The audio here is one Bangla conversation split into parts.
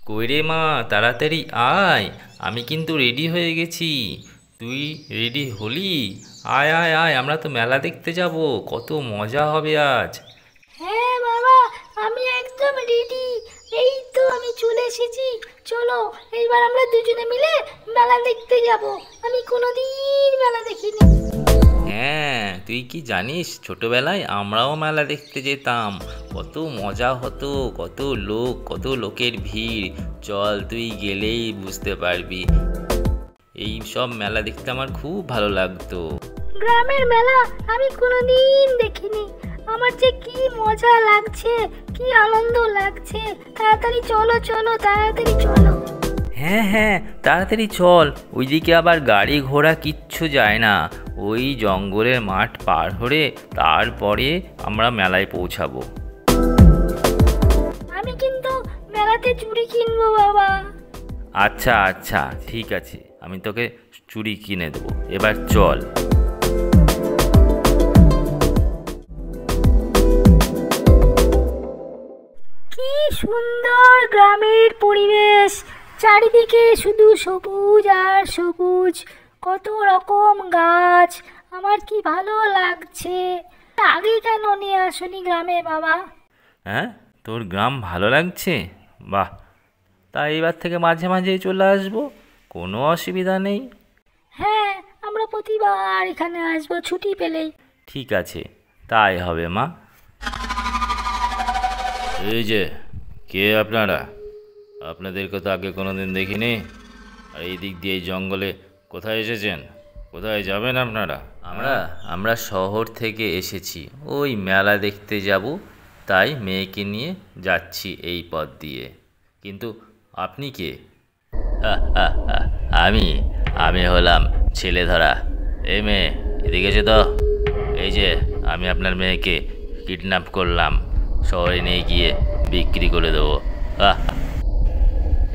কই রে মা, তাড়াতাড়ি আয়, আমি কিন্তু রেডি হয়ে গেছি। তুই রেডি হলি? আয় আয় আয়, আমরা তো মেলা দেখতে যাব, কত মজা হবে আজ। হ্যাঁ বাবা, আমি একদম রেডি। এই তো আমি চলে এসেছি। চলো এইবার আমরা দুজনে মিলে মেলা দেখতে যাব। আমি কোনোদিন মেলা দেখিনি। হ্যাঁ, তুই কি জানিস, ছোটবেলায় আমরাও মেলা দেখতে যেতাম, কত মজা হতো, কত লোক, কত লোকের ভিড়। চল, তুই গেলেই বুঝতে পারবি। এই সব মেলা দেখতে আমার খুব ভালো লাগতো। গ্রামের মেলা আমি কোনোদিন দেখিনি। আমার যে কি মজা লাগছে, কি আনন্দ লাগছে। তাড়াতাড়ি চলো চলো, তাড়াতাড়ি চলো। হ্যাঁ হ্যাঁ, তাড়াতাড়ি চল, ওইদিকে আবার গাড়ি ঘোড়া কিচ্ছু যায় না। ওই জঙ্গলের মাঠ পার হয়ে তারপরে আমরা মেলায় পৌঁছাবো। আমি কিন্তু মেলাতে চুড়ি কিনবো বাবা। আচ্ছা আচ্ছা, ঠিক আছে, আমি তোকে চুড়ি কিনে দেবো। এবার চল। কি সুন্দর গ্রামের পরিবেশ, চারিদিকে শুধু সবুজ আর সবুজ, কত রকম গাছ। আমার কি ভালো লাগছে। আগে কেন নিয়ে আসনি গ্রামে বাবা? হ্যাঁ, তোর গ্রাম ভালো লাগছে? বাহ, তাই এবার থেকে মাঝে মাঝেই চলে আসবো, কোনো অসুবিধা নেই। হ্যাঁ, আমরা প্রতিবার এখানে আসবো ছুটি পেলেই। ঠিক আছে, তাই হবে মা। এই যে, কে আপনারা? আপনাদেরকে তো আগে কোনোদিন দেখিনি। আর এই দিক দিয়ে এই জঙ্গলে কোথায় এসেছেন? কোথায় যাবেন আপনারা? আমরা শহর থেকে এসেছি, ওই মেলা দেখতে যাব, তাই মেয়েকে নিয়ে যাচ্ছি এই পথ দিয়ে। কিন্তু আপনি কে? আমি আমি হলাম ছেলেধরা। এই মেয়ে, এদিকে এসো তো। এই যে, আমি আপনার মেয়েকে কিডন্যাপ করলাম, শহরে নিয়ে গিয়ে বিক্রি করে দেবো।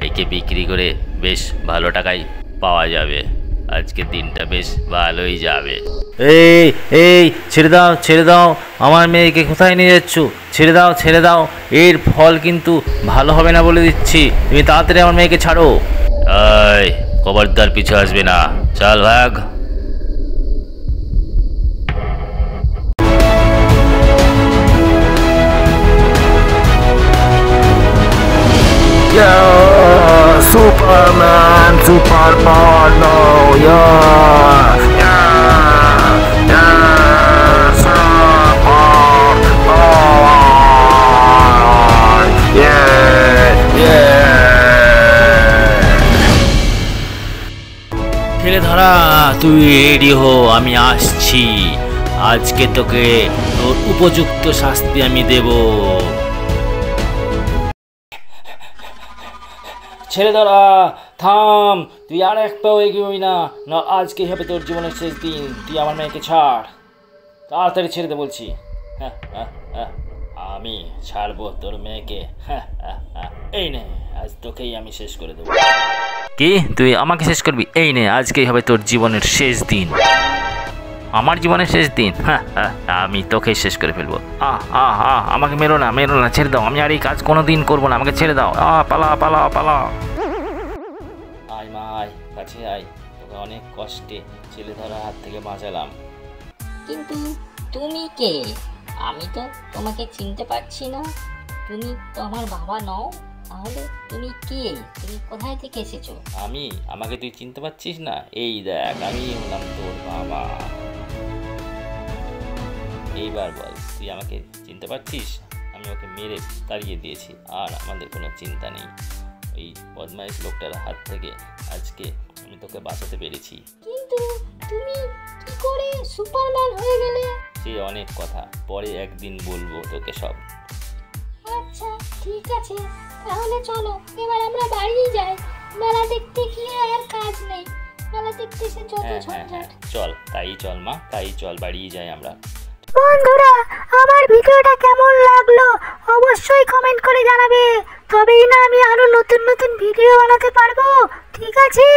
একে বিক্রি করে বেশ ভালো টাকাই পাওয়া যাবে, আজকে দিনটা বেশ ভালোই যাবে। এই এই, ছেড়ে দাও ছেড়ে দাও, আমার মেয়েকে কোথায় নিয়ে যাচ্ছ? ছেড়ে দাও ছেড়ে দাও, এর ফল কিন্তু ভালো হবে না বলে দিচ্ছি। তুমি তাড়াতাড়ি আমার মেয়েকে ছাড়ো। এই, খবরদার পিছু আসবে না, চল ভাগ। Superman, super power, no, yeah, super power, ছেলে ধরা, তুই রেডি হো, আমি আসছি। আজকে তোকে তোর উপযুক্ত শাস্তি আমি দেব। ছেলে ধরা, থাম, তুই আর এক পাও এগোবি না, না আজকে হবে তোর জীবনের শেষ দিন। তুই আমার মেয়েকে ছাড়, তাড়াতাড়ি ছেড়ে দে বলছি। আমি ছাড়বো তোর মেয়েকে। এই নে, আজ তোকেই আমি শেষ করে দেবো। কি, তুই আমাকে শেষ করবি? এই নে, আজকেই হবে তোর জীবনের শেষ দিন। আমার জীবনের শেষ দিন? আমি তোকেই শেষ করে ফেলবো। আমাকে মেরো না, মেরো না, ছেড়ে দাও, আমি আর এই কাজ কোনো দিন করবো না, আমাকে ছেড়ে দাও। পালা পালা পালা। আয় মা, আয়, কাছে আয়, তোকে অনেক কষ্টে ছেলে ধরা হাত থেকে বাঁচালাম। কিন্তু তুমি কে? আমি তো তোমাকে চিনতে পারছি না। তুমি তো আমার বাবা নও। তাহলে তুমি কে? তুমি কোথায় থেকে এসেছো? আমাকে তুই চিনতে পারছিস না? এই দেখ, আমি হলাম তোর বাবা। এইবার বল, তুই আমাকে চিনতে পারছিস? আমি ওকে মেরে তাড়িয়ে দিয়েছি, আর আমাদের কোনো চিন্তা নেই। এই বদমাইশ লোকটার হাত থেকে আজকে আমি তোকে বাঁচাতে পেরেছি। কিন্তু তুমি কি করে সুপারম্যান হয়ে গেলে? সে অনেক কথা, পরে একদিন বলবো তোকে সব। আচ্ছা ঠিক আছে, তাহলে চলো এবার আমরা বাড়ি যাই। মেলা দেখতে গিয়ে আর কাজ নেই, মেলা দেখতে এসে যত ঝঞ্ঝাট। চল, তাই চল মা, তাই চল, বাড়ি যাই আমরা। বন্ধুরা, আমার ভিডিওটা কেমন লাগলো অবশ্যই কমেন্ট করে জানাবে, তবেই না আমি আরো নতুন নতুন ভিডিও বানাতে পারবো। ঠিক আছে।